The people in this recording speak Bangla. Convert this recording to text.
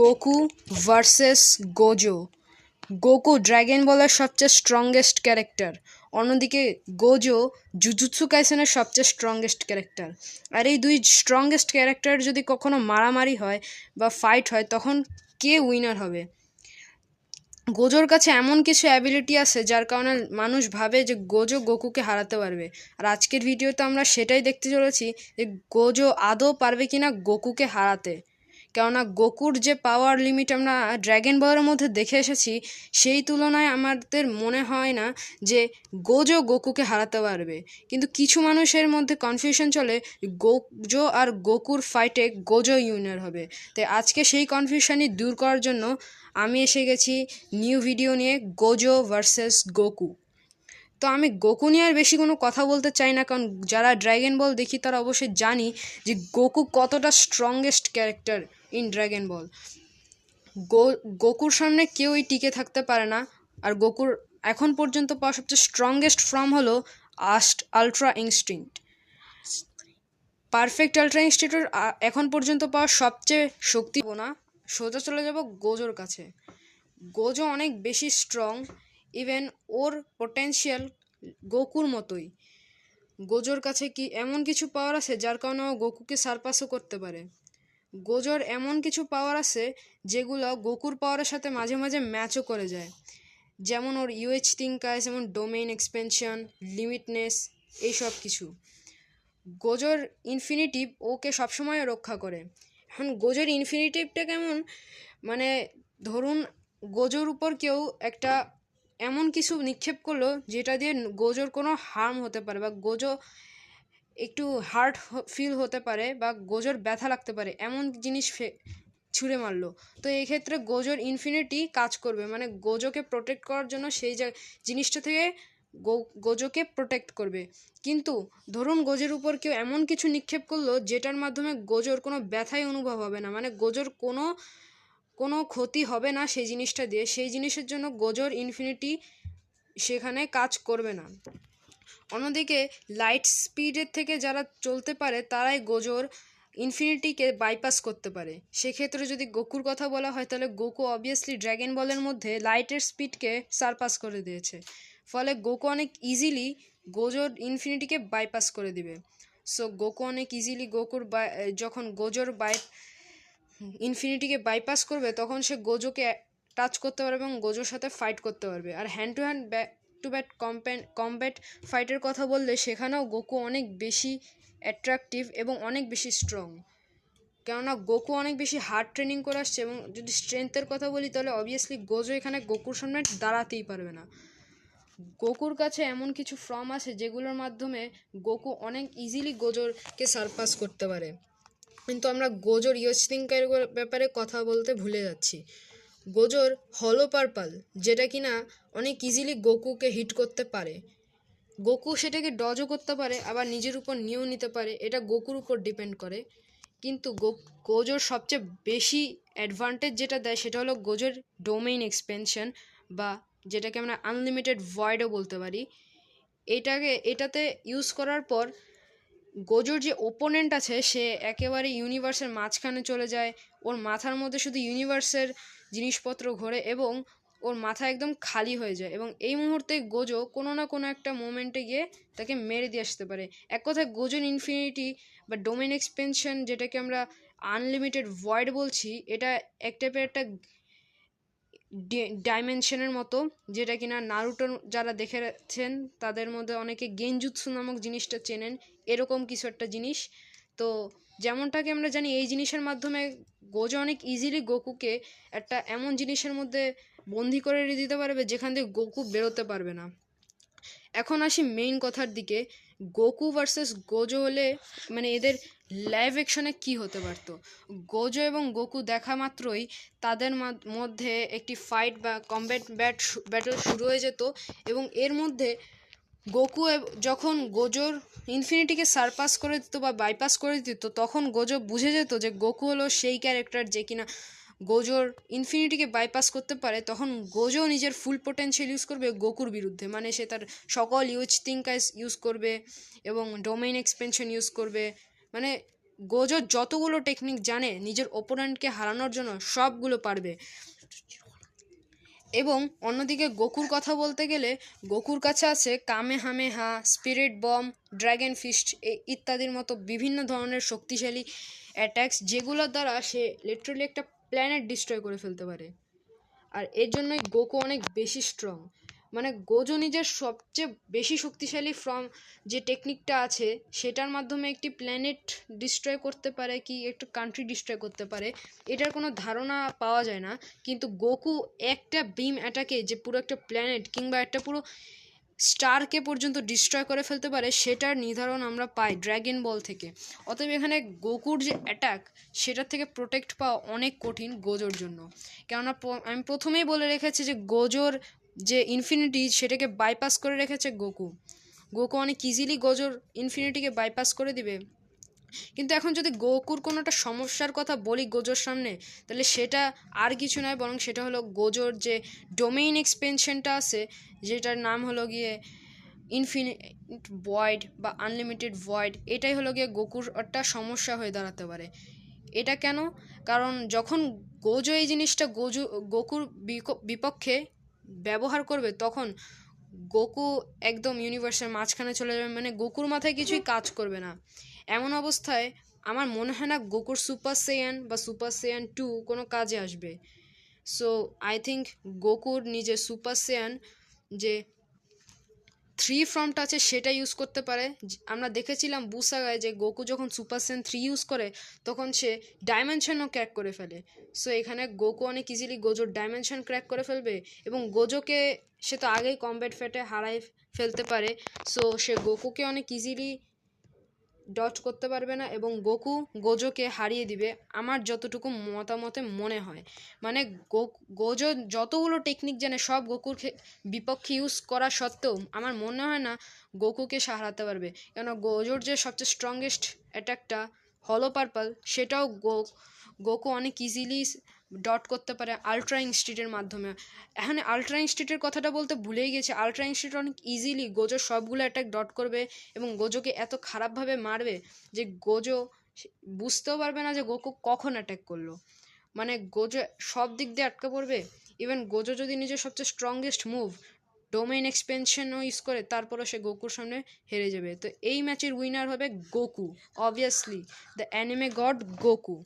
Goku versus Gojo. Goku dragon বলের সবচেয়ে স্ট্রংগেস্ট ক্যারেক্টার, অন্যদিকে গোজো জুজুৎসু কাইসেনের সবচেয়ে স্ট্রংগেস্ট ক্যারেক্টার। আর এই দুই স্ট্রংগেস্ট ক্যারেক্টার যদি কখনো মারামারি হয় বা ফাইট হয়, তখন কে উইনার হবে? গোজোর কাছে এমন কিছু অ্যাবিলিটি আছে যার কারণে মানুষ ভাবে যে গোজো গোকুকে হারাতে পারবে। আর আজকের ভিডিওতে আমরা সেটাই দেখতে চলেছি যে গোজো আদৌ পারবে কিনা গোকুকে হারাতে। কেননা গোকুর যে পাওয়ার লিমিট আমরা ড্র্যাগন বলের মধ্যে দেখে এসেছি, সেই তুলনায় আমাদের মনে হয় না যে গোজো গোকুকে হারাতে পারবে। কিন্তু কিছু মানুষের মধ্যে কনফিউশন চলে, গোজো আর গোকুর ফাইটে গোজো উইনার হবে। তাই আজকে সেই কনফিউশনই দূর করার জন্য আমি এসে গেছি নিউ ভিডিও নিয়ে, গোজো ভার্সেস গোকু। তো আমি গোকু নিয়ে আর বেশি কোনো কথা বলতে চাই না, কারণ যারা ড্র্যাগন বল দেখি তারা অবশ্যই জানি যে গোকু কতটা স্ট্রংগেস্ট ক্যারেক্টার ইন ড্র্যাগন বল। গোকুর সামনে কেউই টিকে থাকতে পারে না। আর গোকুর এখন পর্যন্ত পাওয়া সবচেয়ে স্ট্রংগেস্ট ফর্ম হলো আলট্রা ইনস্টিংক্ট। পারফেক্ট আলট্রা ইনস্টিংক্টের এখন পর্যন্ত পাওয়া সবচেয়ে শক্তি না। সোজা চলে যাব গোজোর কাছে। গোজো অনেক বেশি স্ট্রং, ইভেন ওর পোটেনশিয়াল গোকুর মতোই। গোজোর কাছে কি এমন কিছু পাওয়ার আছে যার কারণে ও গোকুকে সারপাসও করতে পারে। গোজোর এমন কিছু পাওয়ার আছে যেগুলো গোকুর পাওয়ারের সাথে মাঝে মাঝে ম্যাচও করে যায়। যেমন ওর ইউএইচ থিঙ্কার, যেমন ডোমেইন এক্সপেনশন, লিমিটনেস, এইসব কিছু। গোজোর ইনফিনিটিভ ওকে সবসময় রক্ষা করে। এখন গোজোর ইনফিনিটিভটা কেমন, মানে ধরুন গোজোর উপর কেউ একটা এমন কিছু নিক্ষেপ করলো যেটা দিয়ে গোজোর কোনো হার্ম হতে পারে, বা গোজো একটু হার্ট ফিল হতে পারে, বা গোজোর ব্যথা লাগতে পারে, এমন জিনিস ছুঁড়ে মারলো। তো এই ক্ষেত্রে গোজোর ইনফিনিটি কাজ করবে, মানে গোজোকে প্রোটেক্ট করার জন্য সেই জিনিসটা থেকে গোজোকে প্রোটেক্ট করবে। কিন্তু ধরুন গোজোর উপর কেউ এমন কিছু নিক্ষেপ করলো যেটার মাধ্যমে গোজোর কোনো ব্যথাই অনুভব হবে না, মানে গোজোর কোনো ক্ষতি হবে না সেই জিনিসটা দিয়ে, সেই জিনিসের জন্য গোজোর ইনফিনিটি সেখানে কাজ করবে না। অন্যদিকে লাইট স্পিডের থেকে যারা চলতে পারে তারাই গোজোর ইনফিনিটিকে বাইপাস করতে পারে। সেক্ষেত্রে যদি গোকুর কথা বলা হয়, তাহলে গোকু অবভিয়াসলি ড্র্যাগন বলের মধ্যে লাইটের স্পিডকে সারপাস করে দিয়েছে, ফলে গোকু অনেক ইজিলি গোজোর ইনফিনিটিকে বাইপাস করে দিবে। সো গোকু অনেক ইজিলি যখন গোজোর ইনফিনিটিকে বাইপাস করবে, তখন সে গোজোকে টাচ করতে পারবে এবং গোজোর সাথে ফাইট করতে পারবে। আর hand to hand to bat combat ফাইটের কথা বললে সেখানেও গোকু অনেক বেশি অ্যাট্রাকটিভ এবং অনেক বেশি স্ট্রং, কেননা গোকু অনেক বেশি হার্ড ট্রেনিং করে আসছে। এবং যদি স্ট্রেংথের কথা বলি, তাহলে অবভিয়াসলি গোজো এখানে গোকুর সামনে দাঁড়াতেই পারবে না। গোকুর কাছে এমন কিছু ফর্ম আছে যেগুলোর মাধ্যমে গোকু অনেক ইজিলি গোজোরকে সারপাস করতে পারে। কিন্তু আমরা গোজোর ইয়োচিঙ্কার ব্যাপারে কথা বলতে ভুলে যাচ্ছি। গোজোর হলো পার্পল, যেটা কিনা অনেক ইজিলি গোকুকে হিট করতে পারে। গোকু সেটাকে ডজও করতে পারে, আবার নিজের উপর নিয়েও নিতে পারে, এটা গোকুর উপর ডিপেন্ড করে। কিন্তু গোজোর সবচেয়ে বেশি অ্যাডভান্টেজ যেটা দেয় সেটা হলো গোজোর ডোমেইন এক্সপেনশন, বা যেটাকে আমরা আনলিমিটেড ভয়েডও বলতে পারি। এটাতে ইউজ করার পর গোজোর যে ওপোনেন্ট আছে সে একেবারে ইউনিভার্সের মাঝখানে চলে যায়। ওর মাথার মধ্যে শুধু ইউনিভার্সের জিনিসপত্র ঘোরে এবং ওর মাথা একদম খালি হয়ে যায়, এবং এই মুহূর্তে গোজো কোনো না কোনো একটা মোমেন্টে গিয়ে তাকে মেরে দিয়ে আসতে পারে। এক কথায় গোজোর ইনফিনিটি বা ডোমেন এক্সপেনশন, যেটাকে আমরা আনলিমিটেড ভয়েড বলছি, এটা এক টাইপের একটা ডাইমেনশনের মতো, যেটা কিনা নারুটো যারা দেখেছেন তাদের মধ্যে অনেকে গেনজুৎসু নামক জিনিসটা চেনেন, এরকম কিছু একটা জিনিস। তো যেমনটাকে আমরা জানি, এই জিনিসের মাধ্যমে গোজো অনেক ইজিলি গোকুকে একটা এমন জিনিসের মধ্যে বন্দি করে দিতে পারবে যেখান থেকে গোকু বেরোতে পারবে না। এখন আসি মেইন কথার দিকে, গোকু ভার্সেস গোজো হলে মানে এদের লাইভ অ্যাকশনে কী হতে পারতো। গোজো এবং গোকু দেখা মাত্রই তাদের মধ্যে একটি ফাইট বা কমব্যাট ব্যাটল শুরু হয়ে যেত, এবং এর মধ্যে গোকু যখন গোজোর ইনফিনিটিকে সারপাস করে দিত বা বাইপাস করে দিত, তখন গোজো বুঝে যেত যে গোকু হলো সেই ক্যারেক্টার যে কিনা গোজোর ইনফিনিটিকে বাইপাস করতে পারে। তখন গোজো নিজের ফুল পোটেনশিয়াল ইউজ করবে গোকুর বিরুদ্ধে, মানে সে তার সকল থিঙ্কার ইউজ করবে এবং ডোমেইন এক্সপেনশন ইউজ করবে। মানে গোজো যতগুলো টেকনিক জানে নিজের ওপোনেন্টকে হারানোর জন্য সবগুলো পারবে। এবং অন্যদিকে গোকুর কথা বলতে গেলে গোকুর কাছে আছে কামেহামেহা, স্পিরিট বম, ড্র্যাগন ফিস্ট ইত্যাদির মতো বিভিন্ন ধরনের শক্তিশালী অ্যাটাক্স, যেগুলোর দ্বারা সে লিটারালি একটা প্ল্যানেট ডিস্ট্রয় করে ফেলতে পারে। আর এর জন্যই গোকু অনেক বেশি স্ট্রং। মানে গোজো নিজের সবচেয়ে বেশি শক্তিশালী ফ্রম যে টেকনিকটা আছে সেটার মাধ্যমে একটি প্ল্যানেট ডিস্ট্রয় করতে পারে কি একটা কান্ট্রি ডিস্ট্রয় করতে পারে, এটার কোনো ধারণা পাওয়া যায় না। কিন্তু গোকু একটা বিম অ্যাটাকে যে পুরো একটা প্ল্যানেট কিংবা একটা পুরো স্টারকে পর্যন্ত ডিস্ট্রয় করে ফেলতে পারে, সেটার নির্ধারণ আমরা পাই ড্র্যাগন বল থেকে। অতএব এখানে গোকুর যে অ্যাটাক সেটার থেকে প্রোটেক্ট পাওয়া অনেক কঠিন গোজোর জন্য। কেননা আমি প্রথমেই বলে রেখেছি যে গোজোর যে ইনফিনিটি সেটাকে বাইপাস করে রেখেছে গোকু। গোকু অনেক ইজিলি গোজোর ইনফিনিটিকে বাইপাস করে দিবে। কিন্তু এখন যদি গোকুর কোনো একটা সমস্যার কথা বলি গোজোর সামনে, তাহলে সেটা আর কিছু নয়, বরং সেটা হলো গোজোর যে ডোমেইন এক্সপেনশনটা আছে, যেটার নাম হলো গিয়ে ইনফিনিট ভয়েড বা আনলিমিটেড ভয়েড। এটাই হলো গিয়ে গোকুর একটা সমস্যা হয়ে দাঁড়াতে পারে। এটা কেন? কারণ যখন গোজো এই জিনিসটা গোকুর বিপক্ষে ব্যবহার করবে, তখন গোকু একদম ইউনিভার্সের মাঝখানে চলে যাবে, মানে গোকুর মাথায় কিছুই কাজ করবে না। এমন অবস্থায় আমার মনে হয় না গোকুর সুপার সেয়ান বা সুপার সেয়ান 2 কোনো কাজে আসবে। সো আই থিঙ্ক গোকুর নিজের সুপার সেয়ান যে 3 ফর্মটা আছে সেটা ইউজ করতে পারে। আমরা দেখেছিলাম বুসাগায় যে গোকু যখন সুপার সেয়ান 3 ইউজ করে তখন সে ডাইমেনশনও ক্র্যাক করে ফেলে। সো এখানে গোকু অনেক ইজিলি গোজোর ডাইমেনশন ক্র্যাক করে ফেলবে এবং গোজোকে সে তো আগেই কমব্যাট ফেটে হারাই ফেলতে পারে। সো সে গোকুকে অনেক ইজিলি ডজ করতে পারবে না এবং গোকু গোজোকে হারিয়ে দিবে আমার যতটুকু মতামতে মনে হয়। মানে গোজো যতগুলো টেকনিক জানে সব গোকুর বিপক্ষে ইউজ করা সত্ত্বেও আমার মনে হয় না গোকুকে সে হারাতে পারবে। কেন গোজোর যে সবচেয়ে স্ট্রংগেস্ট অ্যাটাকটা হলো পার্পল, সেটাও গোকু অনেক ইজিলি ডট করতে পারে আলট্রা ইনস্টিটের মাধ্যমে। এখন আলট্রা ইনস্টিটের কথাটা বলতে ভুলেই গেছে, আলট্রা ইনস্টিট অনেক ইজিলি গোজোর সবগুলো অ্যাটাক ডট করবে এবং গোজোকে এত খারাপভাবে মারবে যে গোজো বুঝতেও পারবে না যে গোকু কখন অ্যাটাক করলো। মানে গোজো সব দিক দিয়ে আটকা পড়বে। ইভেন গোজো যদি নিজের সবচেয়ে স্ট্রংগেস্ট মুভ ডোমেইন এক্সপেনশনও ইউজ করে, তারপরও সে গোকুর সামনে হেরে যাবে। তো এই ম্যাচের উইনার হবে Goku, obviously the anime god Goku.